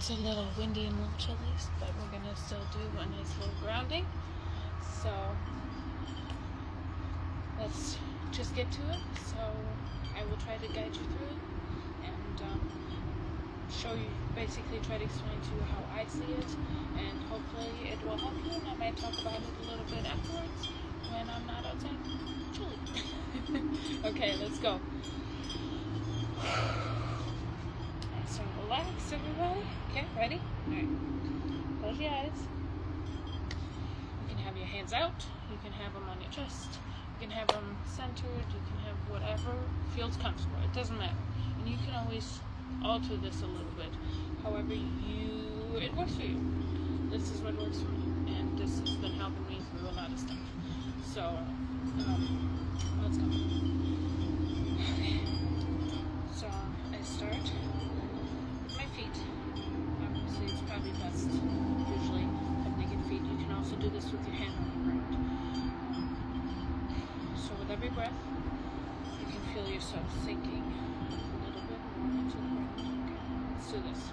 It's a little windy and a little chilly, but we're going to still do a nice little grounding. So let's just get to it. So I will try to guide you through it and show you, basically try to explain to you how I see it, and hopefully it will help you, and I might talk about it a little bit afterwards when I'm not outside chilly. Okay, let's go. So relax, everybody. Okay, ready? Alright. Close your eyes. You can have your hands out. You can have them on your chest. You can have them centered. You can have whatever feels comfortable. It doesn't matter. And you can always alter this a little bit. However it works for you. This is what works for me. And this has been helping me through a lot of stuff. So, let's go. Okay. So, I start with my feet. Obviously, it's probably best usually have naked feet. You can also do this with your hand on the ground. So, with every breath, you can feel yourself sinking a little bit more into the ground. Okay, let's do this.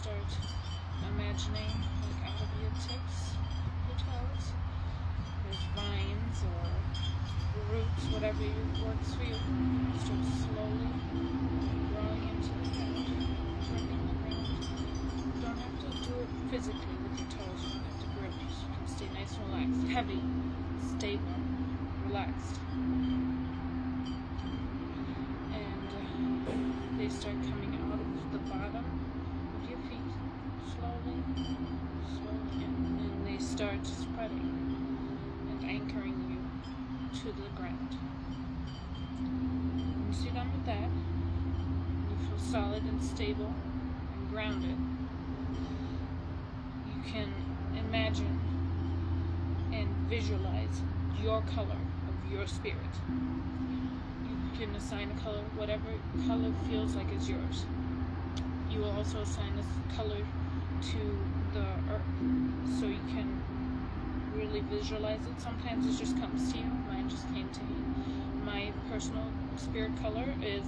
Start imagining, like, out of your tips, your toes, there's vines or roots, whatever works for you. Start slowly growing into the ground, gripping the ground. You don't have to do it physically with your toes. You don't have to grip. You can stay nice and relaxed, heavy, stable, relaxed. And they start coming out of the bottom your feet, slowly, and then they start spreading and anchoring you to the ground. Once you're done with that, you feel solid and stable and grounded, you can imagine and visualize your color of your spirit. You can assign a color, whatever color feels like is yours. You will also assign this color to the earth, so you can really visualize it. Sometimes it just comes to you. Mine just came to me. My personal spirit color is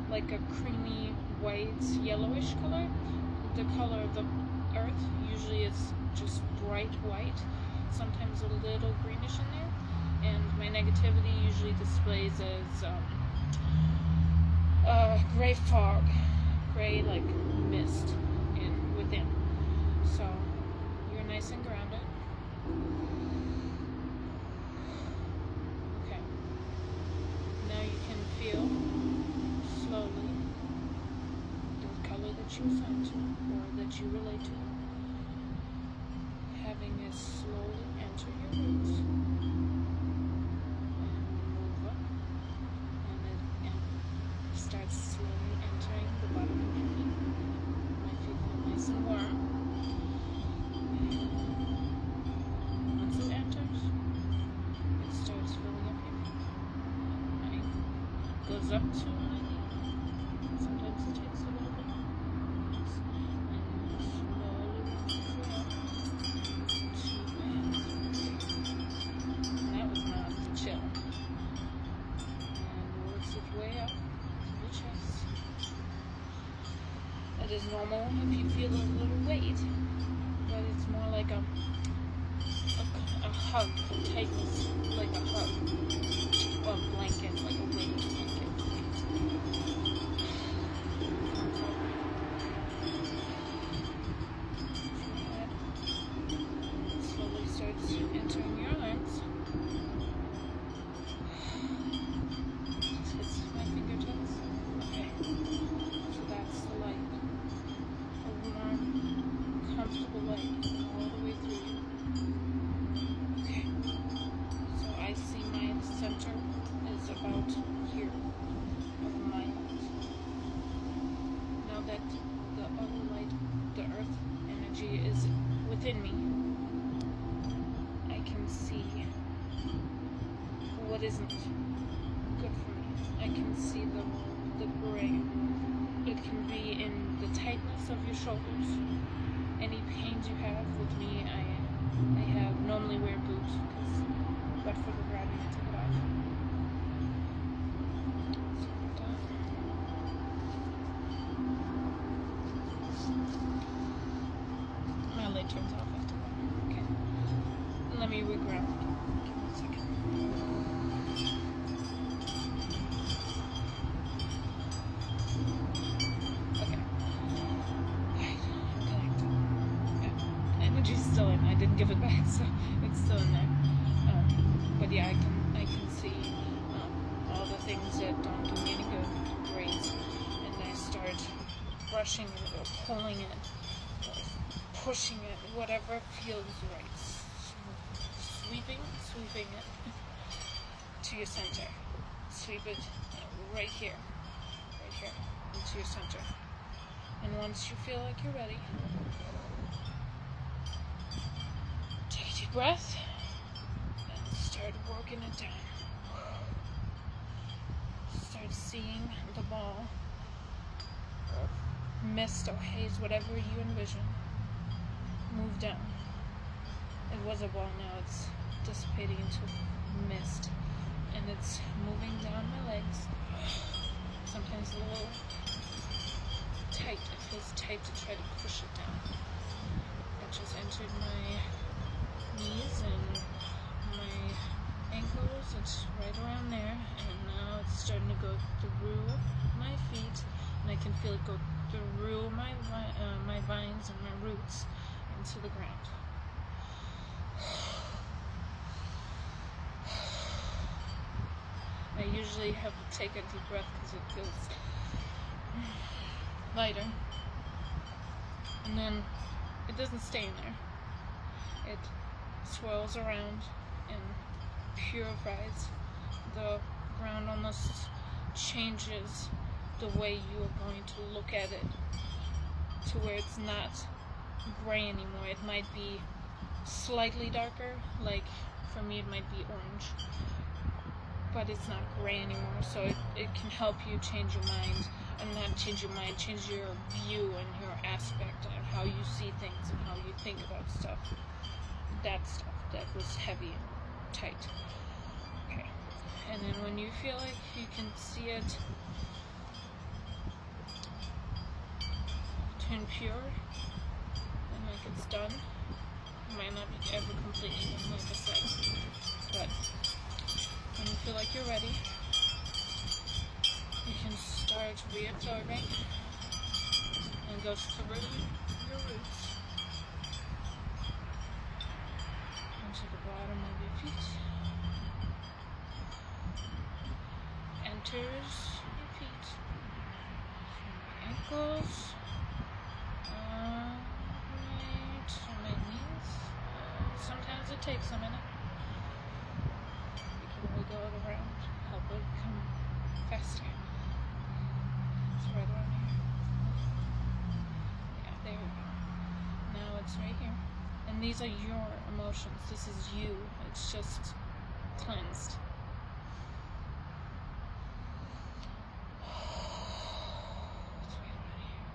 like a creamy white, yellowish color. The color of the earth usually is just bright white, sometimes a little greenish in there. And my negativity usually displays as gray fog. Gray, like mist within. So you're nice and grounded. Okay. Now you can feel slowly the color that you assign to or that you relate to, having it slowly enter your roots and move up, and it starts slowly entering the bottom of your feet. My feet feel nice and warm. Once it enters, it starts filling up your feet. It goes up to my knee. Sometimes it takes a little bit longer. And slowly works its way up to my hands. And that was not the chill. And works its way up your chest. It is normal if you feel a little weight, but it's more like a hug, a tightness, like a hug, or a blanket, like a weight blanket. Slowly starts entering your arms. Hits my fingertips. Okay. So that's the light. A warm, comfortable light all the way through you. Okay. So I see my center is about here of my light. Now that the other light, the earth energy is within me, I can see what isn't good for me. I can see the gray It can be in the tightness of your shoulders. Any pains you have. With me, I have normally wear boots because but for the grabbing I take it off. My light turns off after that. Okay. Let me reground. Give me 1 second. Okay. Alright, I'm connected. Yeah. Energy's still in. I didn't give it back, so it's still in there. But yeah, I can see all the things that don't do me any good, great, and I start brushing it or pulling it or pushing it, whatever feels right. Sweeping it to your center. Sweep it right here, into your center. And once you feel like you're ready, take a deep breath. Start working it down. Start seeing the ball, or mist or haze, whatever you envision, move down. It was a ball, now it's dissipating into mist, and it's moving down my legs. Sometimes a little tight. It feels tight to try to push it down. It just entered my knees and my ankles. It's right around there, and now it's starting to go through my feet, and I can feel it go through my vines and my roots into the ground. I usually have to take a deep breath because it feels lighter, and then it doesn't stay in there. It swirls around and purifies the ground, almost changes the way you are going to look at it to where it's not gray anymore. It might be slightly darker, like for me it might be orange, but it's not gray anymore. So it can help you change your mind, and not change your mind, change your view and your aspect of how you see things and how you think about stuff. That stuff that was heavy and tight. Okay. And then when you feel like you can see it turn pure and like it's done, it might not be ever completely done, like I said, but when you feel like you're ready, you can start reabsorbing and go through your roots into the bottom of your feet, enters your feet, from your ankles, right to my knees. Sometimes it takes a minute. You can wiggle it around, help it come faster. It's right around here. Yeah, there we go. Now it's right here. And these are your emotions. This is you. It's just cleansed. It's right around here.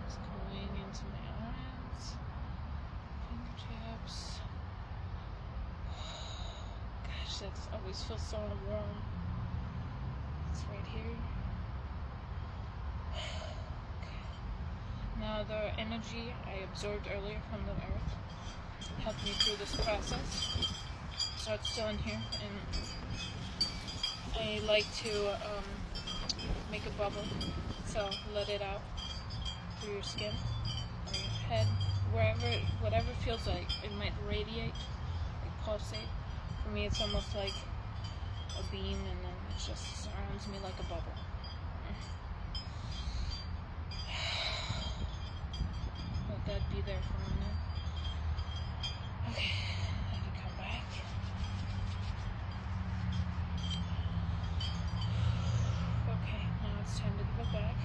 It's going into my arms, fingertips. Gosh, that always feels so warm. It's right here. Okay. Now the energy I absorbed earlier from the earth helped me through this process. So it's still in here, and I like to make a bubble. So let it out through your skin or your head, whatever feels like. It might radiate, like pulsate. For me, it's almost like a beam, and then it just surrounds me like a bubble. Let that be there for a minute. Okay, let it come back. Okay, now it's time to give it back.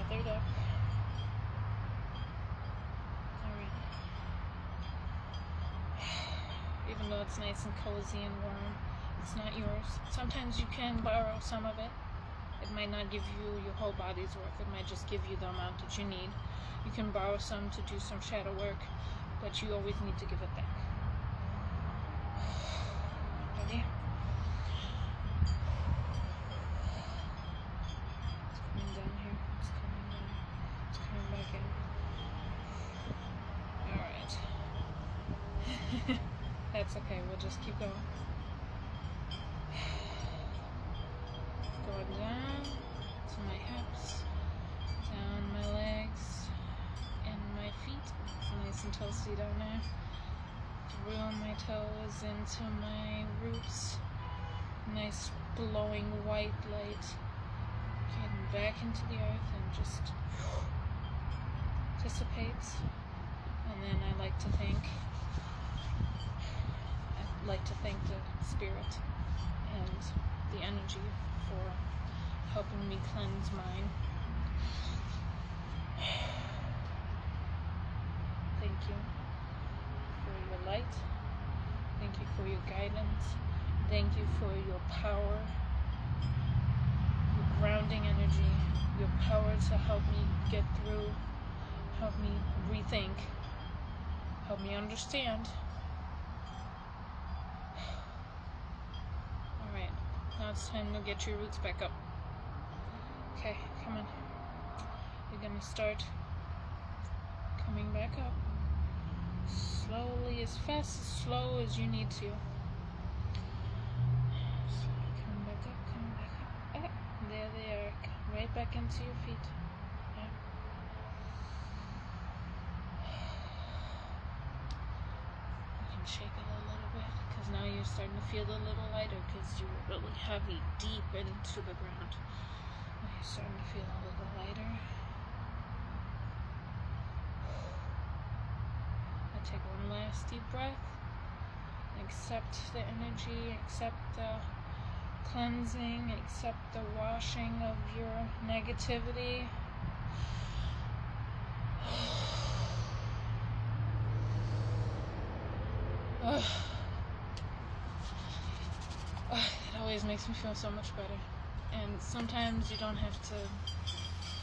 Gathered up. Alright. Even though it's nice and cozy and warm, it's not yours. Sometimes you can borrow some of it It might not give you your whole body's worth. It might just give you the amount that you need. You can borrow some to do some shadow work, but you always need to give it back. Ready? It's coming down here. It's coming down. It's coming back in. Alright. That's okay. We'll just keep going. Going down to my hips, down my legs, and my feet. It's nice and toasty down there. Through my toes into my roots. Nice glowing white light. Getting back into the earth and just dissipates. And then I like to thank the spirit and the energy for helping me cleanse mine. Thank you for your light. Thank you for your guidance. Thank you for your power, your grounding energy, your power to help me get through, help me rethink, help me understand. Alright, now it's time to get your roots back up. Okay, come on. You're gonna start coming back up. Slowly, as fast, as slow as you need to. Come back up, come back up. Ah, there they are. Right back into your feet. Yeah. You can shake it a little bit, because now you're starting to feel a little lighter, because you were really heavy, deep into the ground. Now you're starting to feel a little lighter. Take one last deep breath. Accept the energy, accept the cleansing, accept the washing of your negativity. It always makes me feel so much better. And sometimes you don't have to,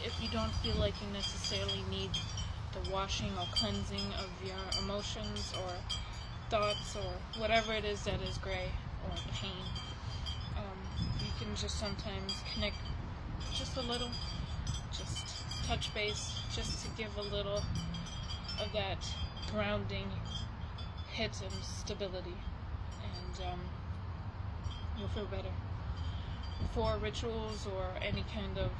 if you don't feel like you necessarily need the washing or cleansing of your emotions or thoughts or whatever it is that is gray or pain. You can just sometimes connect just a little, just touch base, just to give a little of that grounding hit and stability, and you'll feel better. Before rituals or any kind of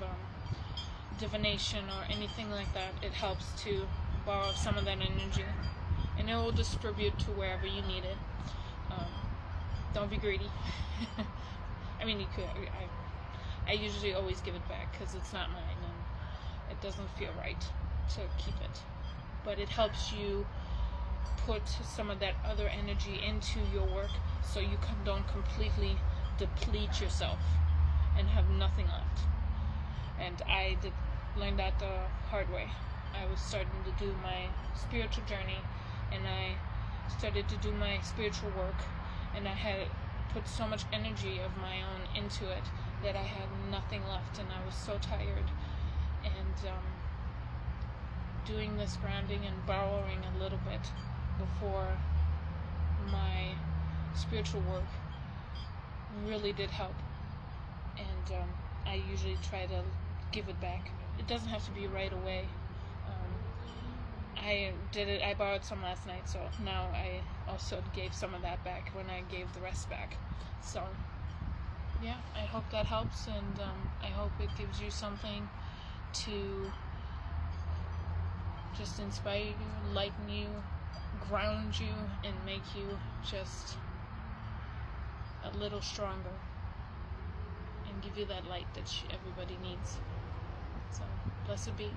divination or anything like that, it helps to borrow some of that energy, and it will distribute to wherever you need it. Don't be greedy. I mean, you could. I usually always give it back because it's not mine and it doesn't feel right to keep it. But it helps you put some of that other energy into your work, so you don't completely deplete yourself and have nothing left. And I learned that the hard way. I was starting to do my spiritual journey, and I started to do my spiritual work, and I had put so much energy of my own into it that I had nothing left, and I was so tired. And doing this grounding and borrowing a little bit before my spiritual work really did help. And I usually try to give it back. It doesn't have to be right away. I borrowed some last night, so now I also gave some of that back when I gave the rest back. So yeah, I hope that helps, and I hope it gives you something to just inspire you, lighten you, ground you, and make you just a little stronger, and give you that light that everybody needs. So, blessed be.